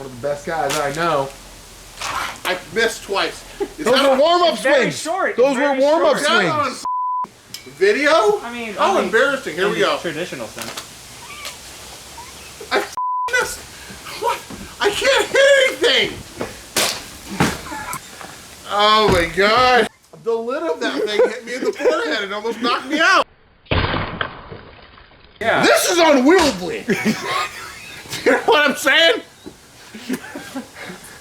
one of the best guys I know. I missed twice. Those were warm-up swings. Short. Those were warm-up swings. Video? I mean, how embarrassing. Here we go. Traditional sense. I missed. What? I can't hit anything. Oh my god. The lid of that thing hit me in the forehead and almost knocked me out. Yeah. This is unwieldy. You know what I'm saying?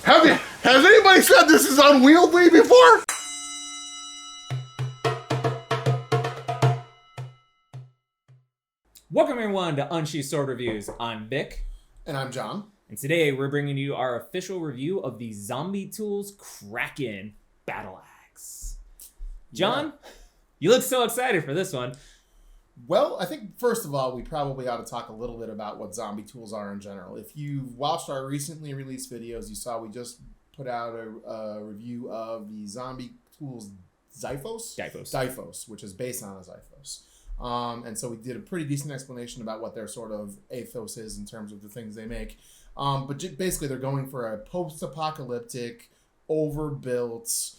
Has anybody said this is unwieldy before? Welcome everyone to Unsheathed Sword Reviews. I'm Vic. And I'm John. And today we're bringing you our official review of the Zombie Tools Kraken Battle Axe. John, you look so excited for this one. Well, I think first of all, we probably ought to talk a little bit about what zombie tools are in general. If you've watched our recently released videos, you saw we just put out a review of the Zombie Tools Diphos, which is based on a Diphos. And so we did a pretty decent explanation about what their sort of ethos is in terms of the things they make. But basically, they're going for a post-apocalyptic, overbuilt,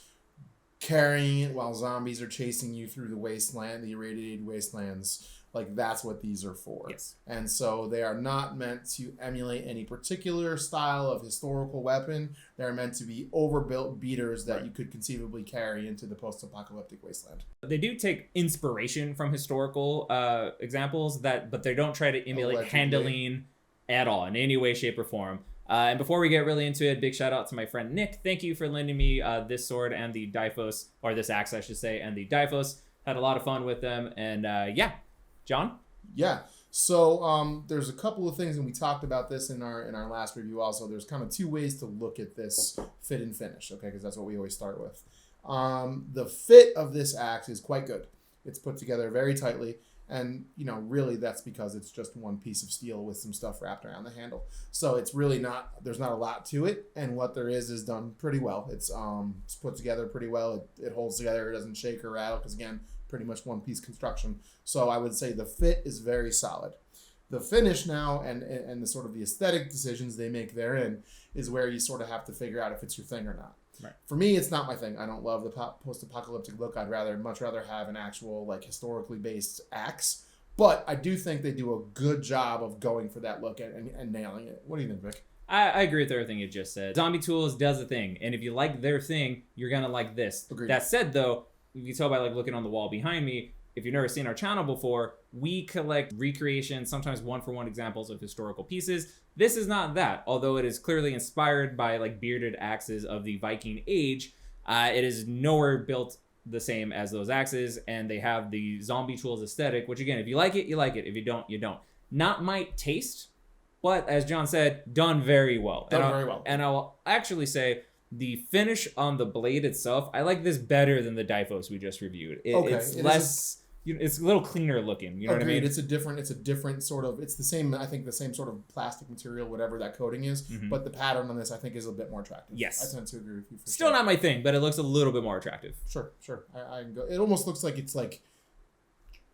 carrying it while zombies are chasing you through the wasteland, the irradiated wastelands. Like, that's what these are for. Yes. And so they are not meant to emulate any particular style of historical weapon. They're meant to be overbuilt beaters that you could conceivably carry into the post-apocalyptic wasteland. They do take inspiration from historical examples, but they don't try to emulate handling at all in any way, shape, or form. And before we get really into it, big shout out to my friend Nick. Thank you for lending me this sword and the Diphos, or this axe, I should say, and the Diphos. Had a lot of fun with them, and yeah. John? Yeah. So there's a couple of things, and we talked about this in our last review also. There's kind of two ways to look at this fit and finish, okay, because that's what we always start with. The fit of this axe is quite good. It's put together very tightly, and, you know, really that's because it's just one piece of steel with some stuff wrapped around the handle. So it's really there's not a lot to it, and what there is done pretty well. It's put together pretty well. It holds together. It doesn't shake or rattle, because, again, pretty much one piece construction. So I would say the fit is very solid. The finish now and the sort of the aesthetic decisions they make therein is where you sort of have to figure out if it's your thing or not. Right. For me, it's not my thing. I don't love the post-apocalyptic look. I'd much rather have an actual, like, historically based axe. But I do think they do a good job of going for that look and nailing it. What do you think, Vic? I agree with everything you just said. Zombie Tools does a thing, and if you like their thing, you're gonna like this. Agreed. That said, though, you can tell by like looking on the wall behind me, if you've never seen our channel before, we collect recreations, sometimes one-for-one examples of historical pieces. This is not that, although it is clearly inspired by like bearded axes of the Viking age. It is nowhere built the same as those axes, and they have the Zombie Tools aesthetic, which again, if you like it, you like it. If you don't, you don't. Not my taste, but as John said, done very well. Very well. And I'll actually say, the finish on the blade itself, I like this better than the Diphos we just reviewed. It's less, it's a little cleaner looking. You know what I mean? It's a different sort of. It's the same. I think the same sort of plastic material, whatever that coating is. Mm-hmm. But the pattern on this, I think, is a bit more attractive. Yes, I tend to agree with you. Still not my thing, but it looks a little bit more attractive. Sure. I can go. It almost looks like it's like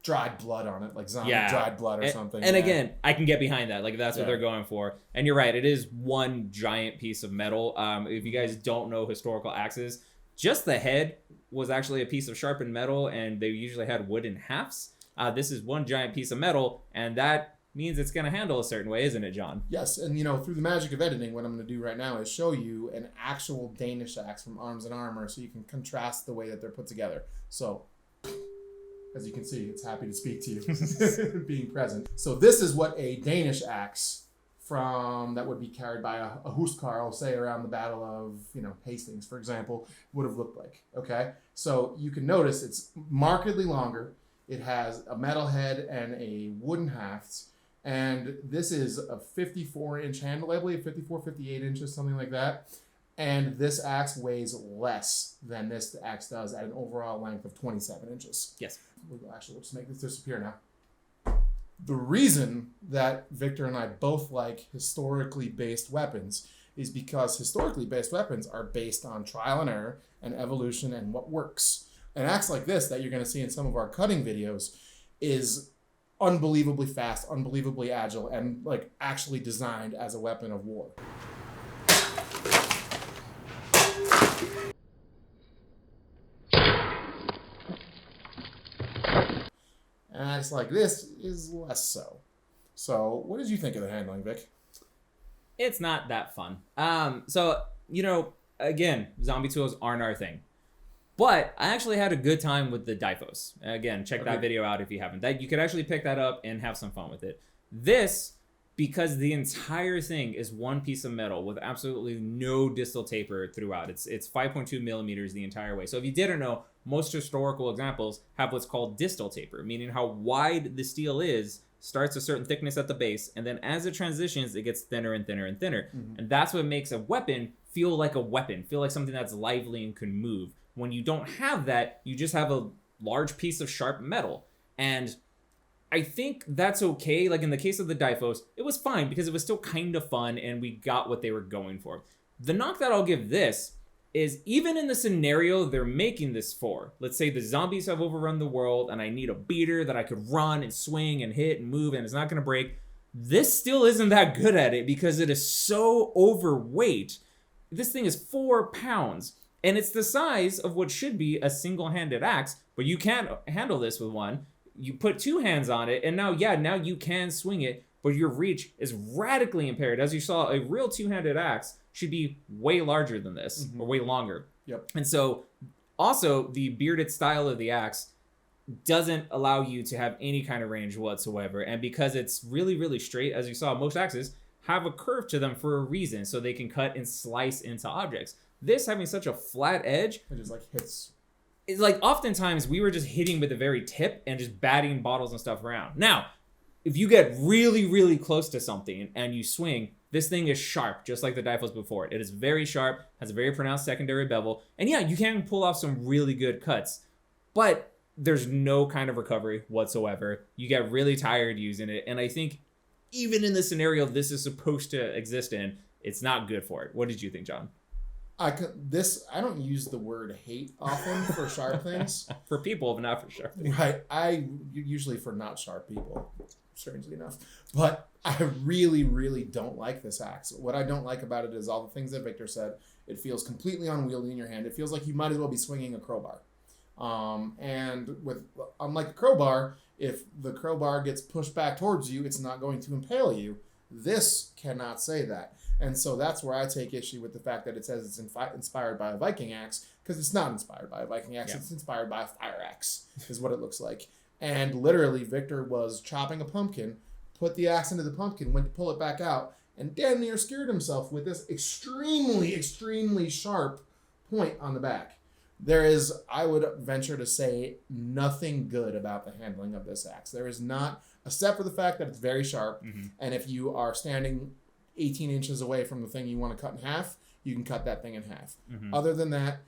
dried blood on it, like zombie dried blood or something. And again, I can get behind that. Like, that's what they're going for. And you're right, it is one giant piece of metal. If you guys don't know historical axes, just the head was actually a piece of sharpened metal, and they usually had wooden halves. This is one giant piece of metal, and that means it's going to handle a certain way, isn't it, John? Yes, and you know, through the magic of editing, what I'm going to do right now is show you an actual Danish axe from Arms and Armor, so you can contrast the way that they're put together. So, as you can see, it's happy to speak to you, being present. So this is what a Danish axe that would be carried by a huskarl, say around the Battle of, Hastings, for example, would have looked like. Okay, so you can notice it's markedly longer. It has a metal head and a wooden haft, and this is a 54-inch handle, I believe, 54, 58 inches, something like that. And this axe weighs less than this axe does at an overall length of 27 inches. Yes. Actually, we'll just make this disappear now. The reason that Victor and I both like historically based weapons is because historically based weapons are based on trial and error and evolution and what works. An axe like this that you're going to see in some of our cutting videos is unbelievably fast, unbelievably agile, and like actually designed as a weapon of war. axe like this is less so. So, what did you think of the handling, Vic? It's not that fun. So, again, zombie tools aren't our thing. But I actually had a good time with the Diphos. Again, check that video out if you haven't. That you could actually pick that up and have some fun with it. This, because the entire thing is one piece of metal with absolutely no distal taper throughout. It's 5.2 millimeters the entire way. So if you didn't know, most historical examples have what's called distal taper, meaning how wide the steel is, starts a certain thickness at the base, and then as it transitions, it gets thinner and thinner and thinner. And that's what makes a weapon feel like a weapon, feel like something that's lively and can move. When you don't have that, you just have a large piece of sharp metal. And I think that's okay. Like in the case of the Diphos, it was fine because it was still kind of fun and we got what they were going for. The knock that I'll give this is even in the scenario they're making this for, let's say the zombies have overrun the world and I need a beater that I could run and swing and hit and move and it's not going to break. This still isn't that good at it because it is so overweight. This thing is 4 pounds and it's the size of what should be a single-handed axe, but you can't handle this with one. You put 2 hands on it and now you can swing it, but your reach is radically impaired. As you saw, a real 2-handed axe should be way larger than this, or way longer. Yep. And so, also, the bearded style of the axe doesn't allow you to have any kind of range whatsoever. And because it's really, really straight, as you saw, most axes have a curve to them for a reason, so they can cut and slice into objects. This having such a flat edge, it just like hits. It's like oftentimes we were just hitting with the very tip and just batting bottles and stuff around. Now, if you get really, really close to something and you swing, this thing is sharp, just like the Diphos before it. It is very sharp, has a very pronounced secondary bevel, and yeah, you can pull off some really good cuts, but there's no kind of recovery whatsoever. You get really tired using it, and I think even in the scenario this is supposed to exist in, it's not good for it. What did you think, John? I don't use the word hate often for sharp things. For people, but not for sharp things. Right. I usually for not sharp people, strangely enough. But I really, really don't like this axe. What I don't like about it is all the things that Victor said. It feels completely unwieldy in your hand. It feels like you might as well be swinging a crowbar. And unlike a crowbar, if the crowbar gets pushed back towards you, it's not going to impale you. This cannot say that. And so that's where I take issue with the fact that it says it's inspired by a Viking axe, because it's not inspired by a Viking axe. Yeah. It's inspired by a fire axe, is what it looks like. And literally, Victor was chopping a pumpkin, put the axe into the pumpkin, went to pull it back out, and damn near scared himself with this extremely, extremely sharp point on the back. There is, I would venture to say, nothing good about the handling of this axe. There is not, except for the fact that it's very sharp, and if you are standing 18 inches away from the thing you want to cut in half, you can cut that thing in half. Other than that,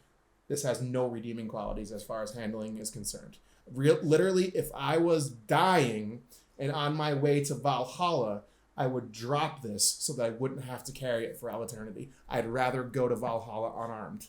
this has no redeeming qualities as far as handling is concerned. Literally, if I was dying and on my way to Valhalla, I would drop this so that I wouldn't have to carry it for all eternity. I'd rather go to Valhalla unarmed.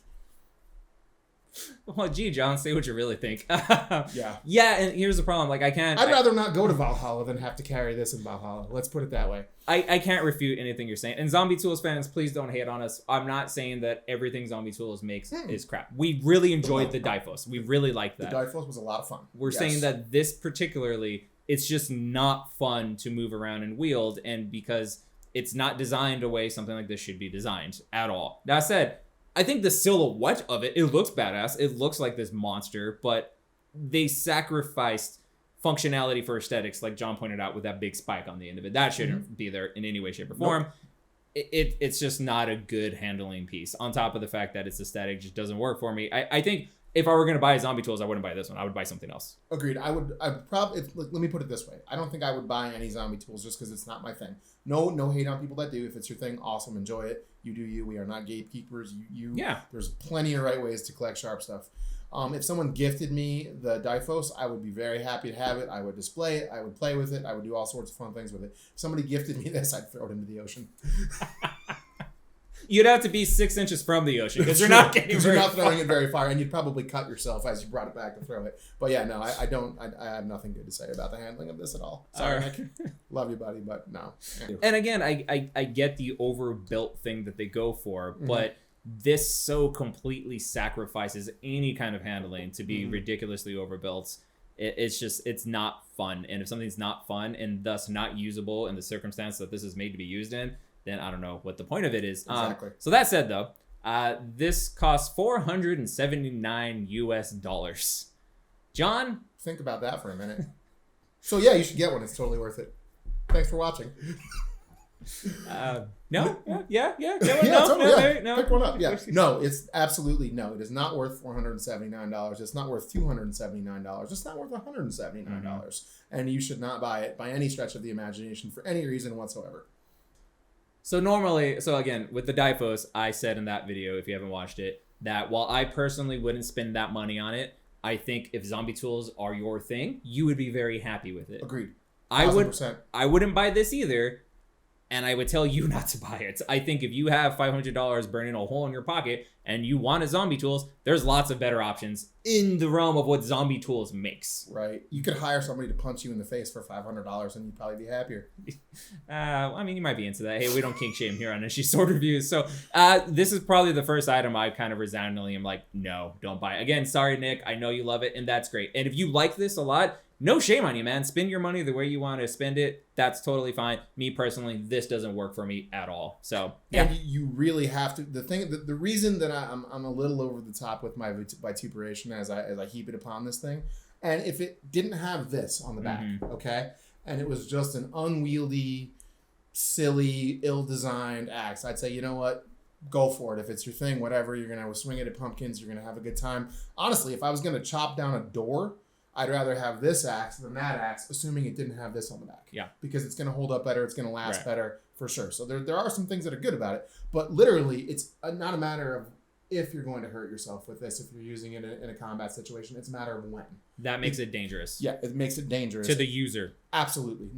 Well, gee, John, say what you really think. Yeah. Yeah, and here's the problem. Like, I'd rather not go to Valhalla than have to carry this in Valhalla. Let's put it that way. I can't refute anything you're saying. And Zombie Tools fans, please don't hate on us. I'm not saying that everything Zombie Tools makes is crap. We really enjoyed the Diphos. We really liked that. The Diphos was a lot of fun. We're saying that this particularly, it's just not fun to move around and wield, and because it's not designed the way something like this should be designed at all. That said, I think the silhouette of it looks badass. It looks like this monster, but they sacrificed functionality for aesthetics, like John pointed out, with that big spike on the end of it. That shouldn't be there in any way, shape, or form. Nope. It's just not a good handling piece. On top of the fact that its aesthetic just doesn't work for me. I think if I were going to buy Zombie Tools, I wouldn't buy this one. I would buy something else. Agreed. I'd probably, let me put it this way. I don't think I would buy any Zombie Tools just because it's not my thing. No hate on people that do. If it's your thing, awesome. Enjoy it. You do you. We are not gatekeepers. Yeah. There's plenty of right ways to collect sharp stuff. If someone gifted me the Diphos, I would be very happy to have it. I would display it. I would play with it. I would do all sorts of fun things with it. If somebody gifted me this, I'd throw it into the ocean. You'd have to be 6 inches from the ocean because you're not getting very You're not throwing it very far, and you'd probably cut yourself as you brought it back to throw it. But yeah, no, I don't. I have nothing good to say about the handling of this at all. Sorry, Nick. Love you, buddy, but no. And again, I get the overbuilt thing that they go for, but this so completely sacrifices any kind of handling to be ridiculously overbuilt. it's not fun. And if something's not fun and thus not usable in the circumstance that this is made to be used in, then I don't know what the point of it is. Exactly. So that said, though, this costs $479 US. John? Think about that for a minute. So yeah, you should get one. It's totally worth it. Thanks for watching. No? Yeah. Yeah, No, totally, no, yeah. no. Pick one up. Yeah. No, it's absolutely no. It is not worth $479. It's not worth $279. It's not worth $179. And you should not buy it by any stretch of the imagination for any reason whatsoever. So normally, again, with the Diphos, I said in that video, if you haven't watched it, that while I personally wouldn't spend that money on it, I think if zombie tools are your thing, you would be very happy with it. Agreed. 1000%. I wouldn't buy this either, and I would tell you not to buy it. I think if you have $500 burning a hole in your pocket and you want a zombie tools, there's lots of better options in the realm of what zombie tools makes. Right. You could hire somebody to punch you in the face for $500 and you'd probably be happier. I mean, you might be into that. Hey, we don't kink shame here on Ishy Sword Reviews. So this is probably the first item I kind of resoundingly am like, no, don't buy it. Again, sorry, Nick. I know you love it, and that's great. And if you like this a lot, no shame on you, man. Spend your money the way you want to spend it. That's totally fine. Me personally, this doesn't work for me at all. So yeah, and you really have to. The reason that I'm a little over the top with my vituperation as I heap it upon this thing, and if it didn't have this on the back, okay, and it was just an unwieldy, silly, ill-designed axe, I'd say, you know what? Go for it. If it's your thing, whatever. You're gonna swing it at pumpkins. You're gonna have a good time. Honestly, if I was gonna chop down a door, I'd rather have this axe than that axe, assuming it didn't have this on the back. Yeah. Because it's going to hold up better. It's going to last better, for sure. So there are some things that are good about it. But literally, it's not a matter of if you're going to hurt yourself with this, if you're using it in a combat situation. It's a matter of when. That makes it dangerous. Yeah, it makes it dangerous. To the user. Absolutely.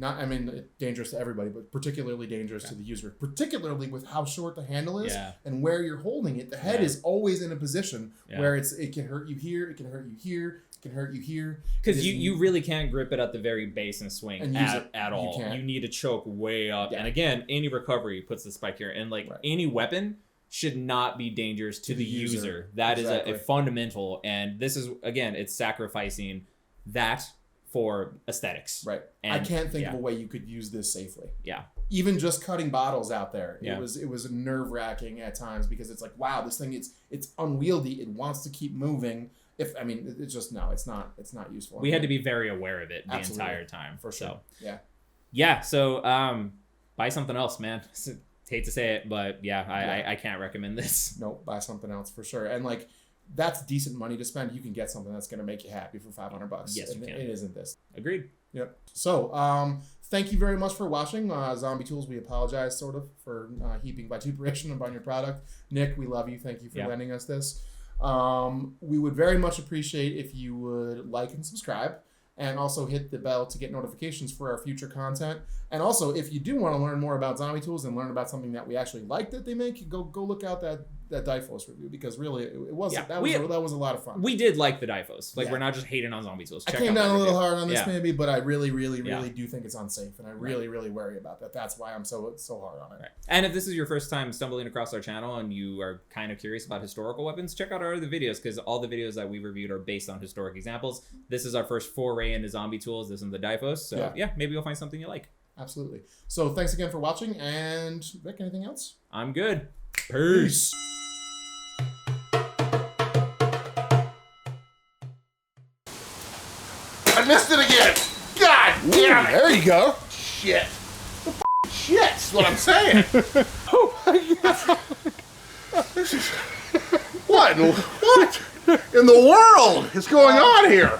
Dangerous to everybody, but particularly dangerous to the user. Particularly with how short the handle is and where you're holding it. The head is always in a position where it can hurt you here, it can hurt you here, it can hurt you here. Because you really can't grip it at the very base and swing at all. You need to choke way up. Yeah. And again, any recovery puts the spike here. And any weapon should not be dangerous to the user. That is a fundamental. And this is, again, it's sacrificing that for aesthetics. Right. And I can't think of a way you could use this safely. Yeah. Even just cutting bottles out there, it was nerve-wracking at times because it's like, wow, this thing it's unwieldy. It wants to keep moving. It's just it's not useful. We had to be very aware of it the entire time. For sure. So, yeah. So buy something else, man. Hate to say it, but I can't recommend this. Nope, buy something else for sure. And that's decent money to spend. You can get something that's going to make you happy for $500. Yes, you can. It isn't this. Agreed. Yep. So, thank you very much for watching. Zombie Tools, we apologize sort of for heaping vituperation upon your product. Nick, we love you. Thank you for lending us this. We would very much appreciate if you would like and subscribe, and also hit the bell to get notifications for our future content. And also, if you do want to learn more about Zombie Tools and learn about something that we actually like that they make, go look out that Diphos review, because really it was that was a lot of fun. We did like the Diphos. We're not just hating on Zombie Tools. I came down a little hard on this maybe, but I really do think it's unsafe, and I really worry about that. That's why I'm so hard on it. Right. And if this is your first time stumbling across our channel and you are kind of curious about historical weapons, check out our other videos, because all the videos that we reviewed are based on historic examples. This is our first foray into Zombie Tools. This is the Diphos. So maybe you'll find something you like. Absolutely. So thanks again for watching, and Rick, anything else? I'm good. Peace. I missed it again. God damn it. There you go. Shit. Shit's what I'm saying. Oh my God. This is... What in the world is going on here?